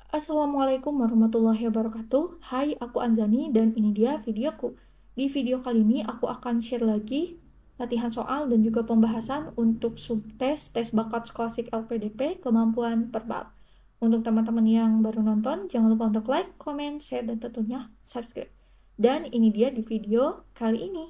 Assalamualaikum warahmatullahi wabarakatuh. Hai, aku Anzani dan ini dia videoku. Di video kali ini aku akan share lagi latihan soal dan juga pembahasan untuk subtes tes bakat skolastik LPDP kemampuan verbal. Untuk teman-teman yang baru nonton, jangan lupa untuk like, comment, share, dan tentunya subscribe. Dan ini dia di video kali ini.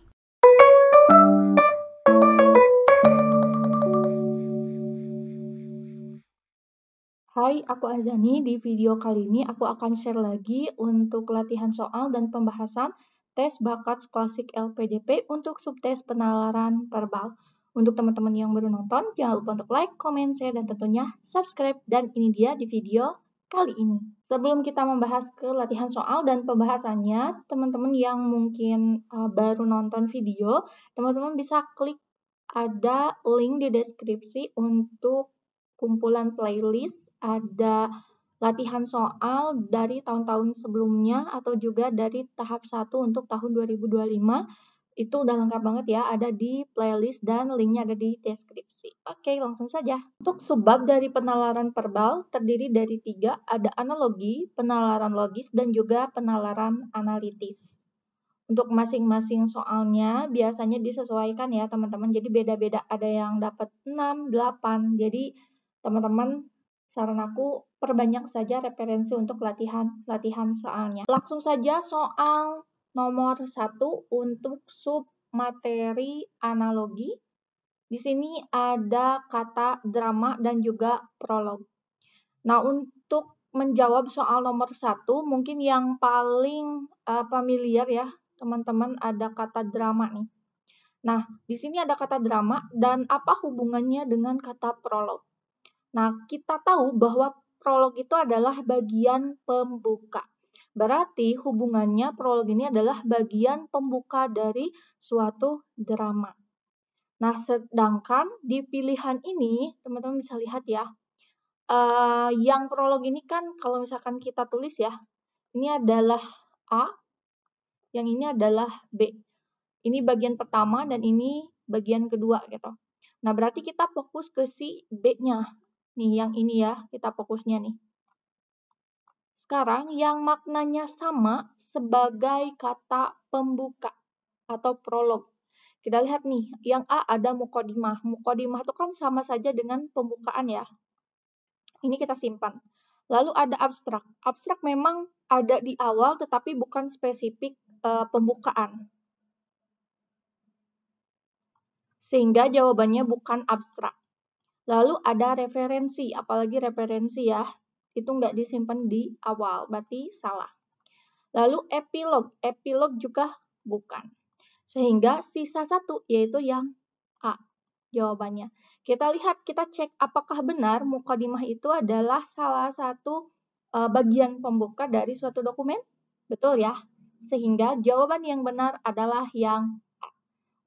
Hai, aku Azani. Di video kali ini aku akan share lagi untuk latihan soal dan pembahasan tes bakat skolastik LPDP untuk subtes penalaran verbal. Untuk teman-teman yang baru nonton, jangan lupa untuk like, comment, share, dan tentunya subscribe. Dan ini dia di video kali ini. Sebelum kita membahas ke latihan soal dan pembahasannya, teman-teman yang mungkin baru nonton video, teman-teman bisa klik ada link di deskripsi untuk kumpulan playlist, ada latihan soal dari tahun-tahun sebelumnya atau juga dari tahap 1 untuk tahun 2025. Itu udah lengkap banget ya, ada di playlist dan linknya ada di deskripsi. Oke, langsung saja. Untuk subbab dari penalaran verbal terdiri dari 3, ada analogi, penalaran logis, dan juga penalaran analitis. Untuk masing-masing soalnya biasanya disesuaikan ya teman-teman, jadi beda-beda, ada yang dapat 6, 8, jadi teman-teman saran aku perbanyak saja referensi untuk latihan soalnya. Langsung saja soal nomor 1 untuk sub materi analogi. Di sini ada kata drama dan juga prolog. Nah, untuk menjawab soal nomor 1, mungkin yang paling familiar ya, teman-teman, ada kata drama nih. Nah, di sini ada kata drama dan apa hubungannya dengan kata prolog? Nah, kita tahu bahwa prolog itu adalah bagian pembuka. Berarti hubungannya prolog ini adalah bagian pembuka dari suatu drama. Nah, sedangkan di pilihan ini, teman-teman bisa lihat ya, yang prolog ini kan kalau misalkan kita tulis ya, ini adalah A, yang ini adalah B. Ini bagian pertama dan ini bagian kedua gitu. Nah, berarti kita fokus ke si B-nya. Nih, yang ini ya, kita fokusnya nih. Sekarang yang maknanya sama sebagai kata pembuka atau prolog. Kita lihat nih, yang A ada mukodimah. Mukodimah itu kan sama saja dengan pembukaan ya. Ini kita simpan. Lalu ada abstrak. Abstrak memang ada di awal tetapi bukan spesifik pembukaan. Sehingga jawabannya bukan abstrak. Lalu ada referensi, apalagi referensi ya, itu nggak disimpan di awal, berarti salah. Lalu epilog, epilog juga bukan. Sehingga sisa satu, yaitu yang A, jawabannya. Kita lihat, kita cek apakah benar mukadimah itu adalah salah satu bagian pembuka dari suatu dokumen. Betul ya? Sehingga jawaban yang benar adalah yang A.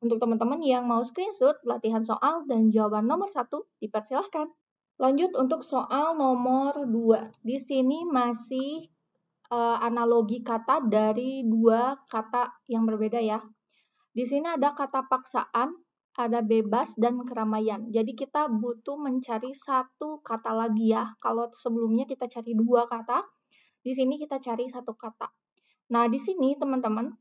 Untuk teman-teman yang mau screenshot latihan soal dan jawaban nomor 1, dipersilahkan. Lanjut untuk soal nomor 2. Di sini masih analogi kata dari 2 kata yang berbeda ya. Di sini ada kata paksaan, ada bebas, dan keramaian. Jadi kita butuh mencari 1 kata lagi ya. Kalau sebelumnya kita cari 2 kata, di sini kita cari 1 kata. Nah, di sini teman-teman,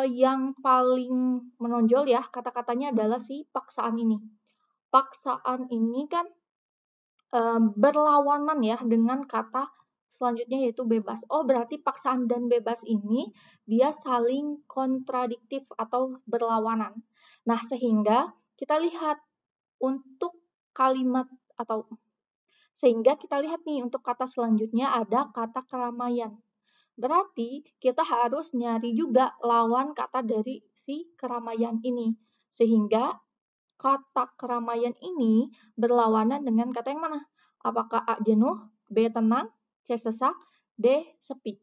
yang paling menonjol ya kata-katanya adalah si paksaan ini. Paksaan ini kan berlawanan ya dengan kata selanjutnya yaitu bebas. Oh, berarti paksaan dan bebas ini dia saling kontradiktif atau berlawanan. Nah, sehingga kita lihat untuk kalimat atau sehingga kita lihat nih untuk kata selanjutnya ada kata keramaian. Berarti kita harus nyari juga lawan kata dari si keramaian ini. Sehingga kata keramaian ini berlawanan dengan kata yang mana? Apakah A jenuh, B tenang, C sesak, D sepi.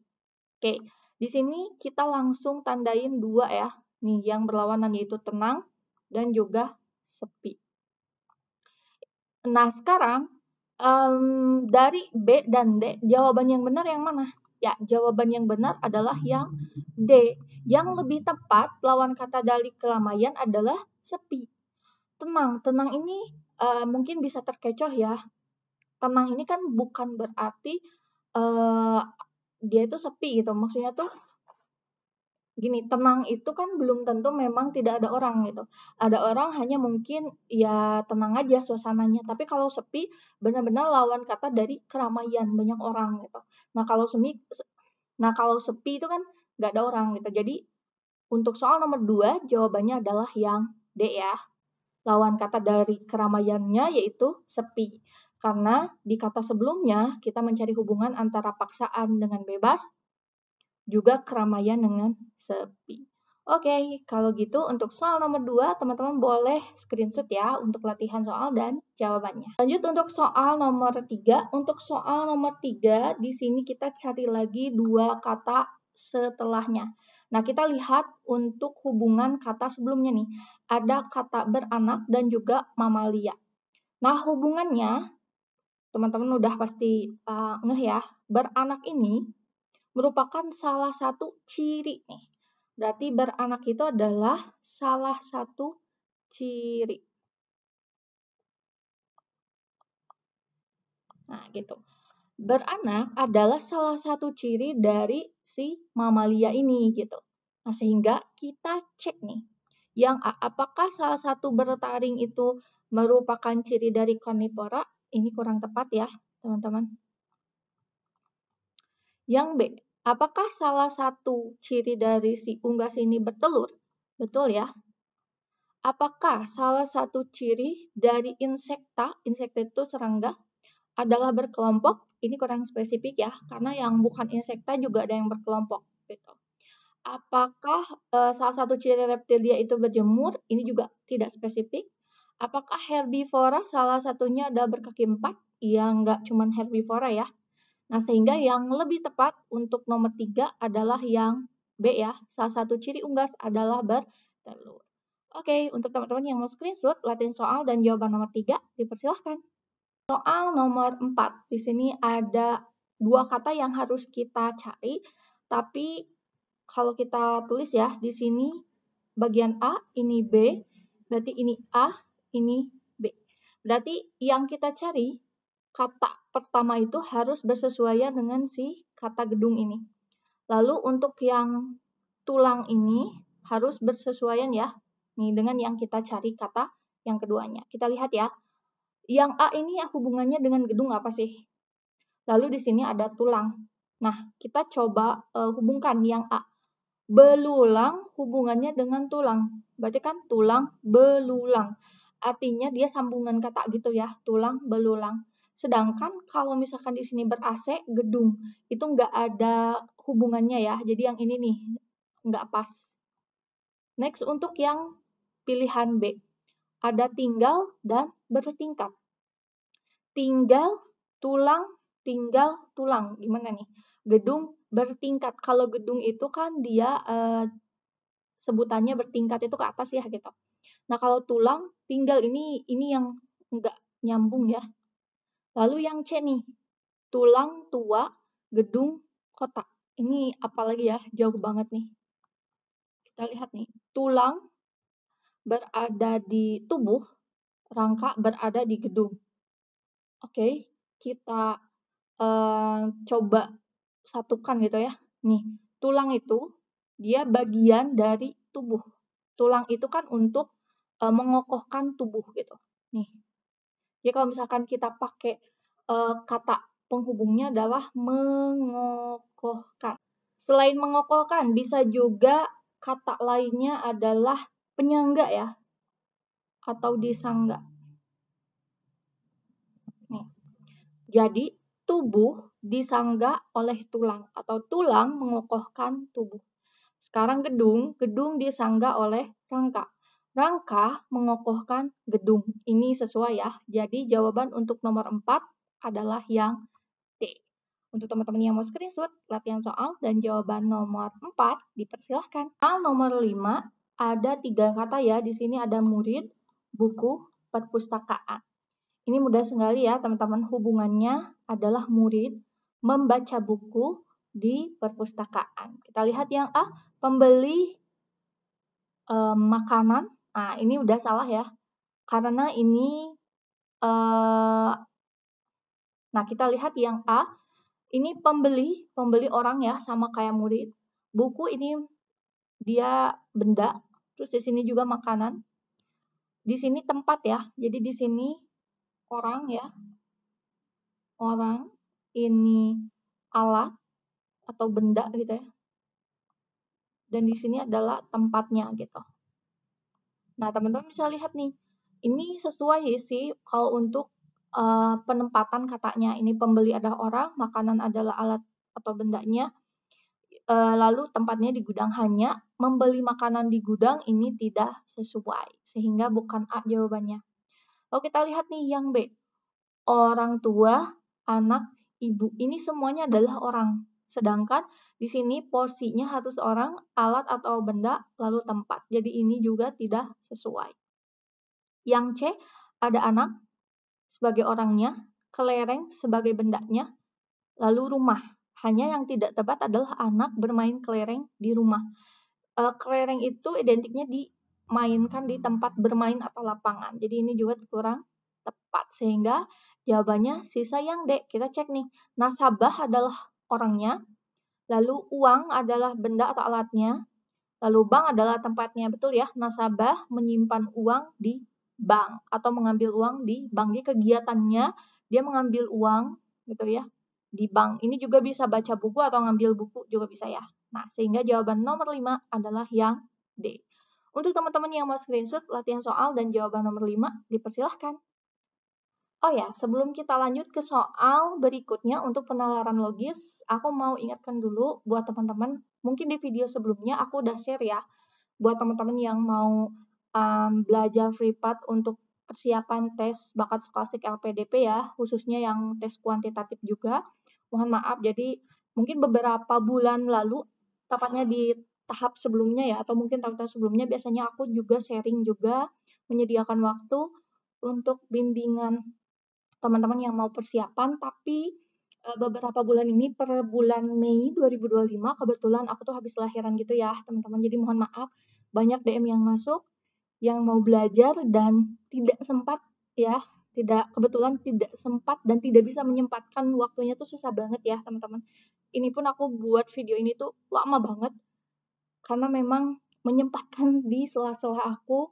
Oke, di sini kita langsung tandain 2 ya. Nih, yang berlawanan yaitu tenang dan juga sepi. Nah, sekarang dari B dan D, jawaban yang benar yang mana? Ya, jawaban yang benar adalah yang D. Yang lebih tepat, lawan kata dari keramaian adalah sepi. Tenang ini mungkin bisa terkecoh ya. Tenang ini kan bukan berarti dia itu sepi gitu. Maksudnya tuh gini, tenang itu kan belum tentu memang tidak ada orang gitu. Ada orang hanya mungkin ya tenang aja suasananya. Tapi kalau sepi benar-benar lawan kata dari keramaian, banyak orang gitu. Nah kalau sepi itu kan nggak ada orang gitu. Jadi untuk soal nomor 2 jawabannya adalah yang D ya. Lawan kata dari keramaiannya yaitu sepi. Karena di kata sebelumnya kita mencari hubungan antara paksaan dengan bebas, juga keramaian dengan sepi. Oke, kalau gitu untuk soal nomor 2, teman-teman boleh screenshot ya untuk latihan soal dan jawabannya. Lanjut untuk soal nomor 3. Untuk soal nomor 3, di sini kita cari lagi 2 kata setelahnya. Nah, kita lihat untuk hubungan kata sebelumnya nih. Ada kata beranak dan juga mamalia. Nah, hubungannya, teman-teman udah pasti ngeh ya. Beranak ini merupakan salah satu ciri nih. Berarti beranak itu adalah salah satu ciri. Nah, gitu. Beranak adalah salah satu ciri dari si mamalia ini gitu. Nah, sehingga kita cek nih. Yang A, apakah salah satu bertaring itu merupakan ciri dari karnivora? Ini kurang tepat ya, teman-teman. Yang B, apakah salah satu ciri dari si unggas ini bertelur? Betul ya. Apakah salah satu ciri dari insekta itu serangga, adalah berkelompok? Ini kurang spesifik ya, karena yang bukan insekta juga ada yang berkelompok. Gitu. Apakah salah satu ciri reptilia itu berjemur? Ini juga tidak spesifik. Apakah herbivora salah satunya adalah berkaki 4? Ya, nggak cuma herbivora ya. Nah, sehingga yang lebih tepat untuk nomor 3 adalah yang B ya. Salah satu ciri unggas adalah bertelur. Oke, untuk teman-teman yang mau screenshot, latihan soal dan jawaban nomor 3, dipersilahkan. Soal nomor 4, di sini ada 2 kata yang harus kita cari, tapi kalau kita tulis ya, di sini bagian A, ini B, berarti ini A, ini B. Berarti yang kita cari, kata pertama itu harus bersesuaian dengan si kata gedung ini. Lalu untuk yang tulang ini harus bersesuaian ya, nih dengan yang kita cari kata yang keduanya. Kita lihat ya. Yang A ini hubungannya dengan gedung apa sih? Lalu di sini ada tulang. Nah, kita coba hubungkan yang A. Belulang hubungannya dengan tulang. Berarti kan tulang belulang. Artinya dia sambungan kata gitu ya, tulang belulang. Sedangkan kalau misalkan di sini ber-AC, gedung, itu nggak ada hubungannya ya. Jadi yang ini nih, nggak pas. Next untuk yang pilihan B. Ada tinggal dan bertingkat. Tinggal, tulang, gimana nih? Gedung bertingkat. Kalau gedung itu kan dia sebutannya bertingkat itu ke atas ya gitu. Nah, kalau tulang, tinggal ini yang enggak nyambung ya. Lalu yang C nih, tulang tua, gedung kotak. Ini apalagi ya, jauh banget nih. Kita lihat nih, tulang berada di tubuh, rangka berada di gedung. Oke, kita coba satukan gitu ya. Nih, tulang itu dia bagian dari tubuh. Tulang itu kan untuk mengokohkan tubuh gitu. Nih. Jadi kalau misalkan kita pakai kata penghubungnya adalah mengokohkan. Selain mengokohkan, bisa juga kata lainnya adalah penyangga ya, atau disangga. Nih. Jadi, tubuh disangga oleh tulang, atau tulang mengokohkan tubuh. Sekarang gedung disangga oleh rangka. Rangka mengokohkan gedung. Ini sesuai ya. Jadi jawaban untuk nomor 4 adalah yang D. Untuk teman-teman yang mau screenshot, latihan soal dan jawaban nomor 4 dipersilahkan. Soal nomor 5, ada 3 kata ya. Di sini ada murid, buku, perpustakaan. Ini mudah sekali ya teman-teman. Hubungannya adalah murid membaca buku di perpustakaan. Kita lihat yang A, pembeli makanan. Nah, ini udah salah ya. Karena ini nah kita lihat yang A, Ini pembeli orang ya, sama kayak murid. Buku ini dia benda, terus di sini juga makanan. Di sini tempat ya, jadi di sini orang ya, orang, ini alat atau benda gitu ya. Dan di sini adalah tempatnya gitu. Nah, teman-teman bisa lihat nih, ini sesuai sih kalau untuk penempatan katanya. Ini pembeli adalah orang, makanan adalah alat atau bendanya, lalu tempatnya di gudang. Hanya membeli makanan di gudang ini tidak sesuai, sehingga bukan A jawabannya. Lalu kita lihat nih yang B, orang tua, anak, ibu. Ini semuanya adalah orang. Sedangkan di sini porsinya harus orang, alat atau benda, lalu tempat. Jadi ini juga tidak sesuai. Yang C, ada anak sebagai orangnya, kelereng sebagai bendanya, lalu rumah. Hanya yang tidak tepat adalah anak bermain kelereng di rumah. Kelereng itu identiknya dimainkan di tempat bermain atau lapangan. Jadi ini juga kurang tepat. Sehingga jawabannya sisa yang D. Kita cek nih. Nasabah adalah orangnya, lalu uang adalah benda atau alatnya, lalu bank adalah tempatnya. Betul ya, nasabah menyimpan uang di bank atau mengambil uang di bank. Jadi kegiatannya dia mengambil uang gitu ya di bank. Ini juga bisa baca buku atau ngambil buku juga bisa ya. Nah, sehingga jawaban nomor 5 adalah yang D. Untuk teman-teman yang mau screenshot latihan soal dan jawaban nomor 5, dipersilahkan. Oh ya, sebelum kita lanjut ke soal berikutnya untuk penalaran logis, aku mau ingatkan dulu buat teman-teman, mungkin di video sebelumnya aku udah share ya, buat teman-teman yang mau belajar FreePath untuk persiapan tes bakat skolastik LPDP ya, khususnya yang tes kuantitatif juga. Mohon maaf, jadi mungkin beberapa bulan lalu, tepatnya di tahap sebelumnya ya, atau mungkin tahap-tahap sebelumnya, biasanya aku juga sharing juga, menyediakan waktu untuk bimbingan teman-teman yang mau persiapan, tapi beberapa bulan ini per bulan Mei 2025 kebetulan aku tuh habis lahiran gitu ya teman-teman, jadi mohon maaf banyak DM yang masuk yang mau belajar dan tidak sempat ya, kebetulan tidak sempat dan tidak bisa menyempatkan waktunya tuh susah banget ya teman-teman. Ini pun aku buat video ini tuh lama banget karena memang menyempatkan di sela-sela aku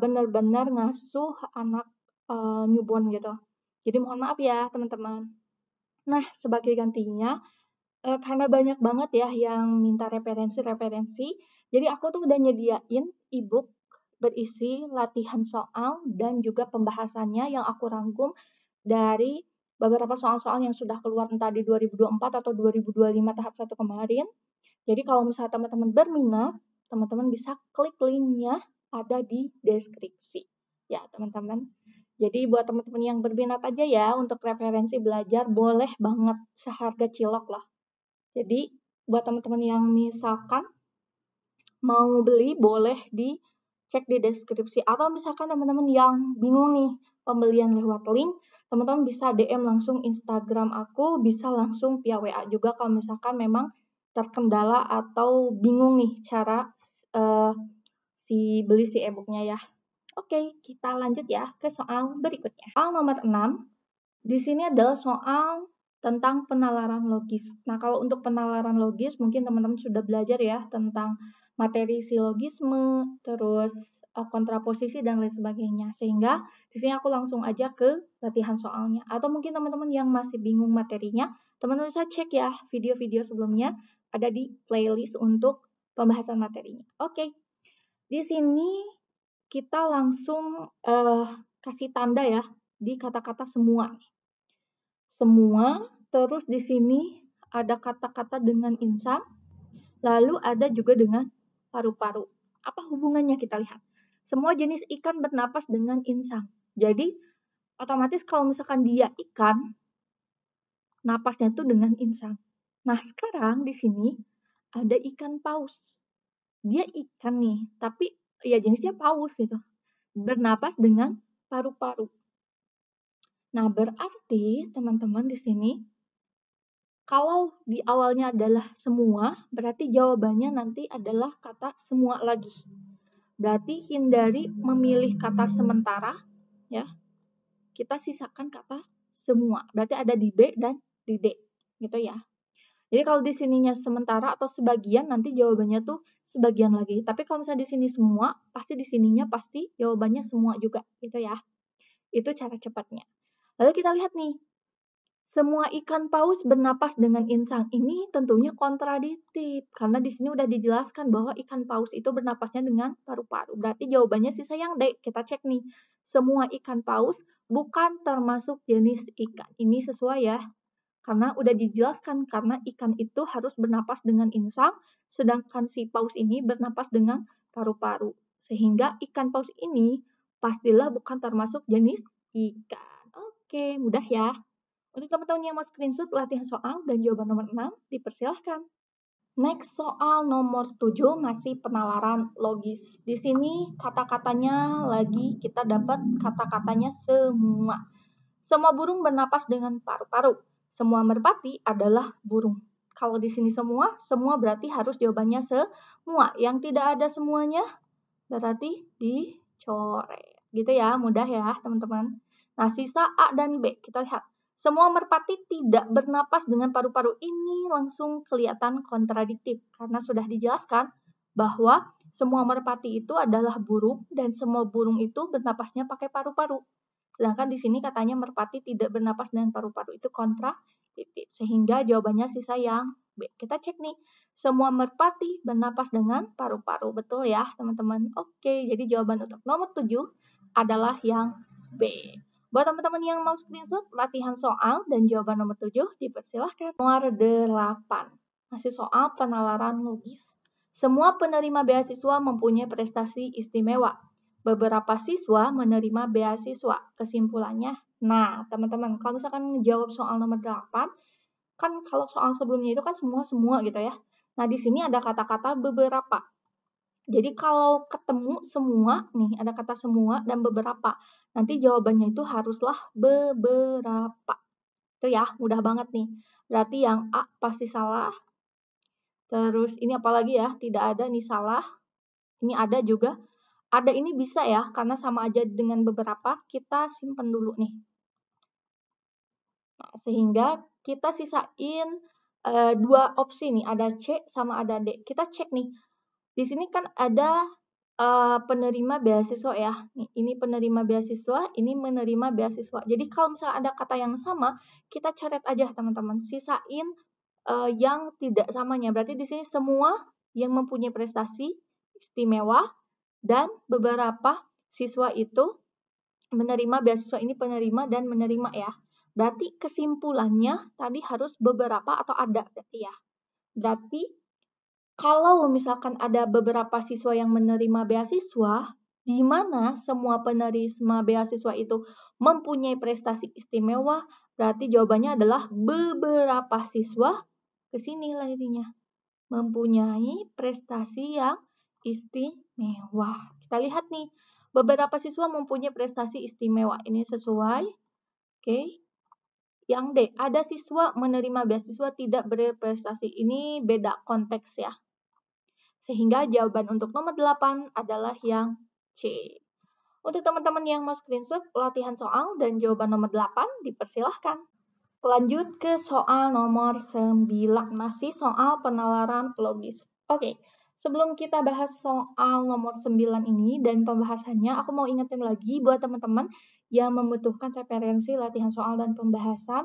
benar-benar ngasuh anak newborn gitu. Jadi mohon maaf ya teman-teman. Nah, sebagai gantinya, karena banyak banget ya yang minta referensi-referensi, jadi aku tuh udah nyediain e-book berisi latihan soal dan juga pembahasannya yang aku rangkum dari beberapa soal-soal yang sudah keluar entah di 2024 atau 2025 tahap 1 kemarin. Jadi kalau misalnya teman-teman berminat, teman-teman bisa klik linknya ada di deskripsi. Ya, teman-teman. Jadi buat teman-teman yang berminat aja ya untuk referensi belajar, boleh banget seharga cilok loh. Jadi buat teman-teman yang misalkan mau beli, boleh dicek di deskripsi. Atau misalkan teman-teman yang bingung nih pembelian lewat link, teman-teman bisa DM langsung Instagram aku, bisa langsung via WA juga kalau misalkan memang terkendala atau bingung nih cara beli si e-booknya ya. Oke, kita lanjut ya ke soal berikutnya. Soal nomor 6, di sini adalah soal tentang penalaran logis. Nah, kalau untuk penalaran logis, mungkin teman-teman sudah belajar ya tentang materi silogisme, terus kontraposisi, dan lain sebagainya. Sehingga di sini aku langsung aja ke latihan soalnya. Atau mungkin teman-teman yang masih bingung materinya, teman-teman bisa cek ya video-video sebelumnya, ada di playlist untuk pembahasan materinya. Oke, di sini kita langsung kasih tanda ya di kata-kata semua. Semua, terus di sini ada kata-kata dengan insan, lalu ada juga dengan paru-paru. Apa hubungannya kita lihat? Semua jenis ikan bernapas dengan insang. Jadi, otomatis kalau misalkan dia ikan, napasnya itu dengan insang. Nah, sekarang di sini ada ikan paus. Dia ikan nih, tapi ya jenisnya paus gitu. Bernapas dengan paru-paru. Nah, berarti teman-teman di sini kalau di awalnya adalah semua, berarti jawabannya nanti adalah kata semua lagi. Berarti hindari memilih kata sementara, ya. Kita sisakan kata semua. Berarti ada di B dan di D. gitu ya. Jadi kalau di sininya sementara atau sebagian, nanti jawabannya tuh sebagian lagi. Tapi kalau misalnya di sini semua, pasti di sininya pasti jawabannya semua juga, gitu ya. Itu cara cepatnya. Lalu kita lihat nih, semua ikan paus bernapas dengan insang. Ini tentunya kontradiktif, karena di sini udah dijelaskan bahwa ikan paus itu bernapasnya dengan paru-paru. Berarti jawabannya sisa yang D. Kita cek nih, semua ikan paus bukan termasuk jenis ikan. Ini sesuai ya. Karena udah dijelaskan, karena ikan itu harus bernapas dengan insang, sedangkan si paus ini bernapas dengan paru-paru. Sehingga ikan paus ini pastilah bukan termasuk jenis ikan. Oke, mudah ya. Untuk teman-teman yang mau screenshot latihan soal dan jawaban nomor 6, dipersilahkan. Next, soal nomor 7 masih penalaran logis. Di sini kata-katanya lagi kita dapat kata-katanya semua. Semua burung bernapas dengan paru-paru. Semua merpati adalah burung. Kalau di sini semua berarti harus jawabannya semua. Yang tidak ada semuanya berarti dicoret. Gitu ya, mudah ya teman-teman. Nah, sisa A dan B. Kita lihat. Semua merpati tidak bernapas dengan paru-paru. Ini langsung kelihatan kontradiktif. Karena sudah dijelaskan bahwa semua merpati itu adalah burung dan semua burung itu bernapasnya pakai paru-paru. Sedangkan di sini katanya merpati tidak bernapas dengan paru-paru, itu kontradiktif. Sehingga jawabannya sisa yang B. Kita cek nih, semua merpati bernapas dengan paru-paru. Betul ya teman-teman? Oke, jadi jawaban untuk nomor 7 adalah yang B. Buat teman-teman yang mau screenshot latihan soal dan jawaban nomor 7, dipersilahkan. Nomor 8, masih soal penalaran logis. Semua penerima beasiswa mempunyai prestasi istimewa. Beberapa siswa menerima beasiswa. Kesimpulannya, nah teman-teman, kalau misalkan menjawab soal nomor 8, kan kalau soal sebelumnya itu kan semua gitu ya. Nah, di sini ada kata-kata beberapa. Jadi kalau ketemu semua, nih ada kata semua dan beberapa. Nanti jawabannya itu haruslah beberapa. Itu ya, mudah banget nih. Berarti yang A pasti salah. Terus ini apalagi ya, tidak ada nih salah. Ini ada juga. Ada ini bisa ya, karena sama aja dengan beberapa, kita simpen dulu nih. Nah, sehingga kita sisain dua opsi nih, ada C sama ada D. Kita cek nih, di sini kan ada penerima beasiswa ya. Nih, ini penerima beasiswa, ini menerima beasiswa. Jadi kalau misalnya ada kata yang sama, kita coret aja teman-teman. Sisain yang tidak samanya. Berarti di sini semua yang mempunyai prestasi istimewa dan beberapa siswa itu menerima beasiswa, ini penerima dan menerima ya. Berarti kesimpulannya tadi harus beberapa atau ada berarti ya. Berarti kalau misalkan ada beberapa siswa yang menerima beasiswa, di mana semua penerima beasiswa itu mempunyai prestasi istimewa, berarti jawabannya adalah beberapa siswa ke sini larinya. Mempunyai prestasi yang istimewa. Kita lihat nih, beberapa siswa mempunyai prestasi istimewa. Ini sesuai. Oke. Yang D, ada siswa menerima beasiswa tidak berprestasi. Ini beda konteks ya. Sehingga jawaban untuk nomor 8 adalah yang C. Untuk teman-teman yang mau screenshot latihan soal dan jawaban nomor 8, dipersilahkan. Lanjut ke soal nomor 9, masih soal penalaran logis. Oke, sebelum kita bahas soal nomor 9 ini dan pembahasannya, aku mau ingetin lagi buat teman-teman yang membutuhkan referensi latihan soal dan pembahasan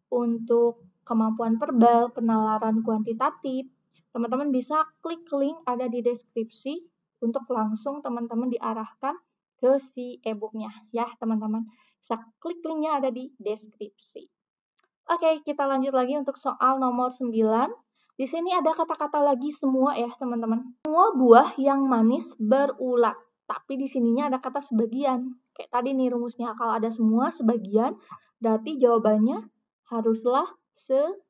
untuk kemampuan verbal, penalaran kuantitatif, teman-teman bisa klik link ada di deskripsi untuk langsung teman-teman diarahkan ke si e-booknya ya teman-teman. Bisa klik linknya ada di deskripsi. Oke, kita lanjut lagi untuk soal nomor 9. Di sini ada kata-kata lagi semua ya teman-teman. Semua buah yang manis berulat. Tapi di sininya ada kata sebagian. Kayak tadi nih rumusnya, kalau ada semua sebagian, berarti jawabannya haruslah sebagian.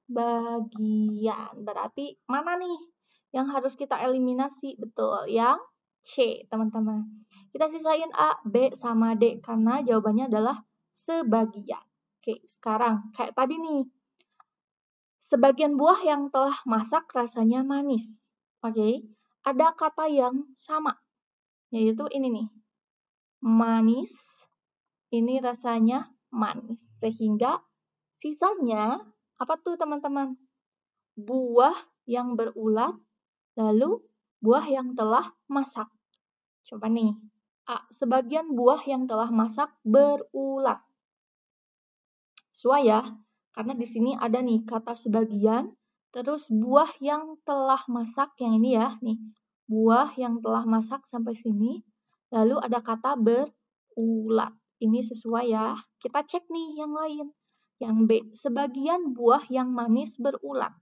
Berarti mana nih yang harus kita eliminasi? Betul, yang C, teman-teman. Kita sisain A, B, sama D karena jawabannya adalah sebagian. Oke, sekarang kayak tadi nih. Sebagian buah yang telah masak rasanya manis. Oke, ada kata yang sama, yaitu ini nih. Manis, ini rasanya manis. Sehingga sisanya Apa tuh teman-teman? Buah yang berulat, lalu buah yang telah masak. Coba nih. A. Sebagian buah yang telah masak berulat. Sesuai ya, karena di sini ada nih kata sebagian, terus buah yang telah masak, yang ini ya, nih. Buah yang telah masak sampai sini, lalu ada kata berulat. Ini sesuai ya. Kita cek nih yang lain. Yang B, sebagian buah yang manis berulat.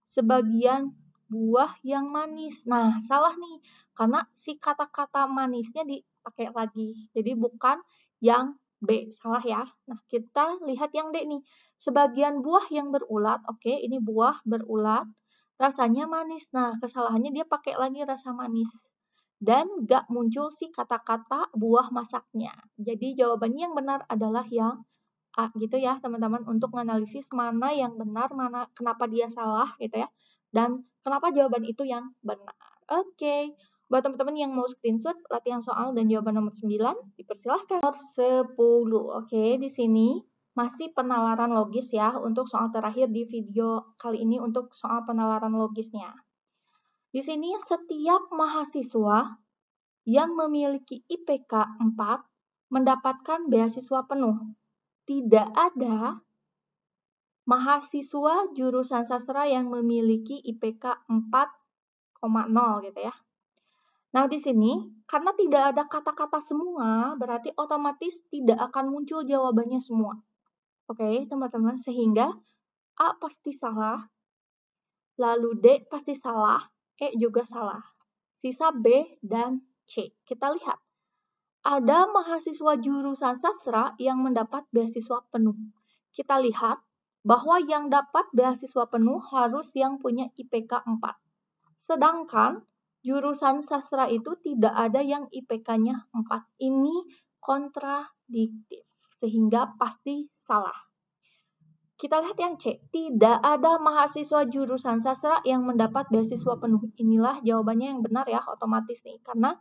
Sebagian buah yang manis. Nah, salah nih. Karena si kata-kata manisnya dipakai lagi. Jadi bukan yang B. Salah ya. Nah, kita lihat yang D nih. Sebagian buah yang berulat. Oke, ini buah berulat. Rasanya manis. Nah, kesalahannya dia pakai lagi rasa manis. Dan gak muncul si kata-kata buah masaknya. Jadi jawabannya yang benar adalah yang A gitu ya teman-teman, untuk menganalisis mana yang benar, mana kenapa dia salah gitu ya, dan kenapa jawaban itu yang benar. Oke, buat teman-teman yang mau screenshot latihan soal dan jawaban nomor 9, dipersilahkan. Nomor 10, oke, di sini masih penalaran logis ya, untuk soal terakhir di video kali ini untuk soal penalaran logisnya. Di sini setiap mahasiswa yang memiliki IPK 4 mendapatkan beasiswa penuh. Tidak ada mahasiswa jurusan sastra yang memiliki IPK 4,0 gitu ya. Nah, di sini karena tidak ada kata-kata semua, berarti otomatis tidak akan muncul jawabannya semua. Oke, teman-teman, sehingga A pasti salah, lalu D pasti salah, E juga salah. Sisa B dan C. Kita lihat. Ada mahasiswa jurusan sastra yang mendapat beasiswa penuh. Kita lihat bahwa yang dapat beasiswa penuh harus yang punya IPK 4. Sedangkan jurusan sastra itu tidak ada yang IPK-nya 4. Ini kontradiktif, sehingga pasti salah. Kita lihat yang C. Tidak ada mahasiswa jurusan sastra yang mendapat beasiswa penuh. Inilah jawabannya yang benar ya, otomatis nih. Karena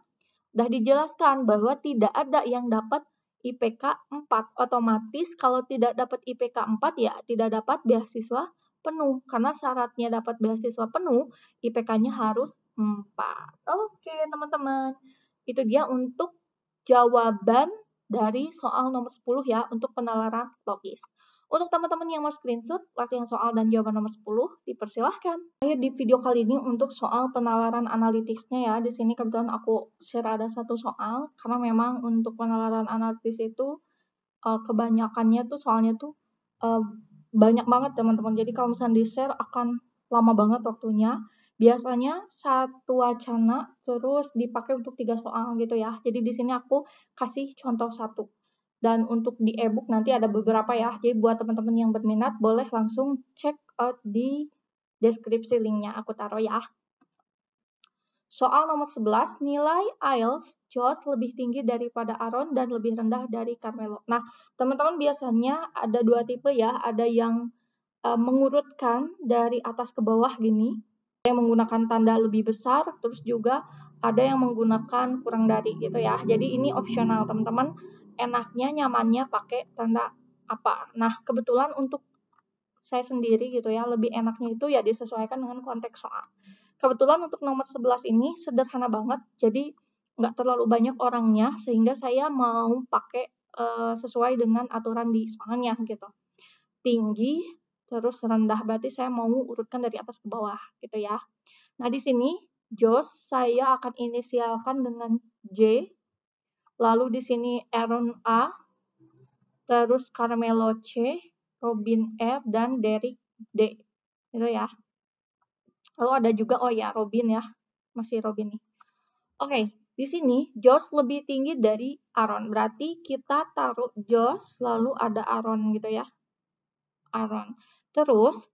sudah dijelaskan bahwa tidak ada yang dapat IPK 4. Otomatis kalau tidak dapat IPK 4 ya tidak dapat beasiswa penuh. Karena syaratnya dapat beasiswa penuh, IPK-nya harus 4. Oke, teman-teman. Itu dia untuk jawaban dari soal nomor 10 ya, untuk penalaran logis. Untuk teman-teman yang mau screenshot latihan soal dan jawaban nomor 10, dipersilahkan. Di video kali ini untuk soal penalaran analitisnya ya. Di sini kebetulan aku share ada satu soal, karena memang untuk penalaran analitis itu kebanyakannya tuh soalnya tuh banyak banget teman-teman. Jadi kalau misalnya di-share akan lama banget waktunya. Biasanya satu wacana terus dipakai untuk 3 soal gitu ya. Jadi di sini aku kasih contoh satu. Dan untuk di e-book nanti ada beberapa ya. Jadi buat teman-teman yang berminat boleh langsung check out di deskripsi linknya aku taruh ya. Soal nomor 11, nilai IELTS Josh lebih tinggi daripada Aaron dan lebih rendah dari Carmelo. Nah, teman-teman biasanya ada dua tipe ya. Ada yang mengurutkan dari atas ke bawah gini. Ada yang menggunakan tanda lebih besar, terus juga ada yang menggunakan kurang dari gitu ya. Jadi ini opsional teman-teman. Enaknya, nyamannya pakai tanda apa. Nah, kebetulan untuk saya sendiri gitu ya, lebih enaknya itu ya disesuaikan dengan konteks soal. Kebetulan untuk nomor 11 ini sederhana banget, jadi nggak terlalu banyak orangnya, sehingga saya mau pakai sesuai dengan aturan di soalnya gitu. Tinggi, terus rendah, berarti saya mau urutkan dari atas ke bawah gitu ya. Nah, di sini Josh saya akan inisialkan dengan J, lalu di sini Aaron A, terus Carmelo C, Robin R, dan Derek D. Gitu ya. Lalu ada juga, oh ya, Robin ya. Masih Robin nih. Oke, di sini Josh lebih tinggi dari Aaron. Berarti kita taruh Josh, lalu ada Aaron gitu ya. Aaron. Terus,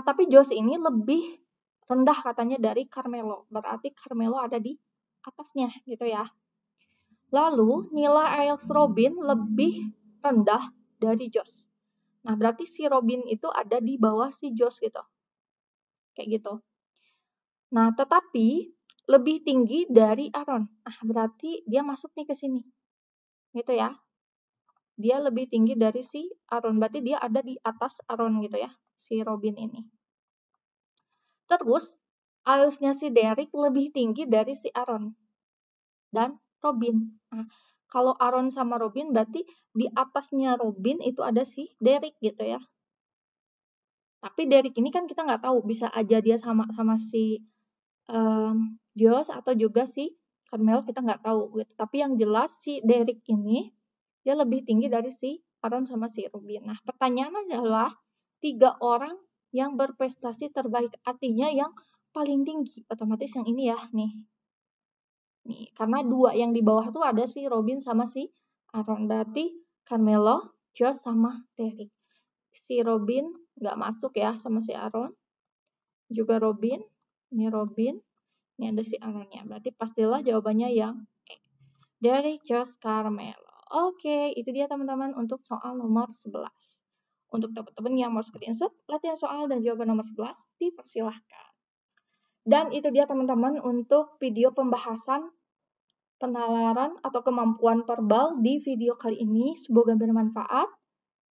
tapi Josh ini lebih rendah katanya dari Carmelo. Berarti Carmelo ada di atasnya gitu ya. Lalu, nilai IELTS Robin lebih rendah dari Josh. Nah, berarti si Robin itu ada di bawah si Josh gitu. Kayak gitu. Nah, tetapi lebih tinggi dari Aaron. Berarti dia masuk nih ke sini. Gitu ya. dia lebih tinggi dari si Aaron. Berarti dia ada di atas Aaron gitu ya, si Robin ini. Terus, IELTS-nya si Derek lebih tinggi dari si Aaron dan Robin. Nah, kalau Aaron sama Robin berarti di atasnya Robin itu ada si Derek gitu ya. Tapi Derek ini kan kita nggak tahu, bisa aja dia sama si Josh atau juga si Carmelo, kita nggak tahu gitu. Tapi yang jelas si Derek ini dia lebih tinggi dari si Aaron sama si Robin. Nah, pertanyaannya adalah 3 orang yang berprestasi terbaik, artinya yang paling tinggi, otomatis yang ini ya, nih. Nih, karena 2 yang di bawah tuh ada si Robin sama si Aaron. Berarti Carmelo, Josh, sama Derek. Si Robin nggak masuk ya sama si Aaron. Juga Robin, ini Robin, ini ada si Aaronnya. Berarti pastilah jawabannya yang E. Derek, Josh, Carmelo. Oke, itu dia teman-teman untuk soal nomor 11. Untuk teman-teman yang mau screenshot latihan soal dan jawaban nomor 11, dipersilahkan. Dan itu dia teman-teman untuk video pembahasan penalaran atau kemampuan verbal di video kali ini. Semoga bermanfaat.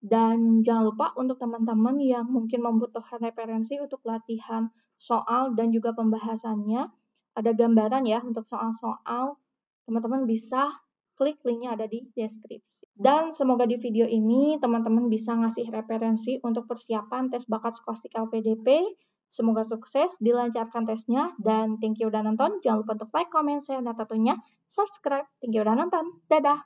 Dan jangan lupa untuk teman-teman yang mungkin membutuhkan referensi untuk latihan soal dan juga pembahasannya, ada gambaran ya untuk soal-soal, teman-teman bisa klik linknya ada di deskripsi. Dan semoga di video ini teman-teman bisa ngasih referensi untuk persiapan tes bakat skolastik LPDP. Semoga sukses, dilancarkan tesnya, dan thank you udah nonton. Jangan lupa untuk like, comment, share, dan tentunya subscribe. Thank you udah nonton. Dadah!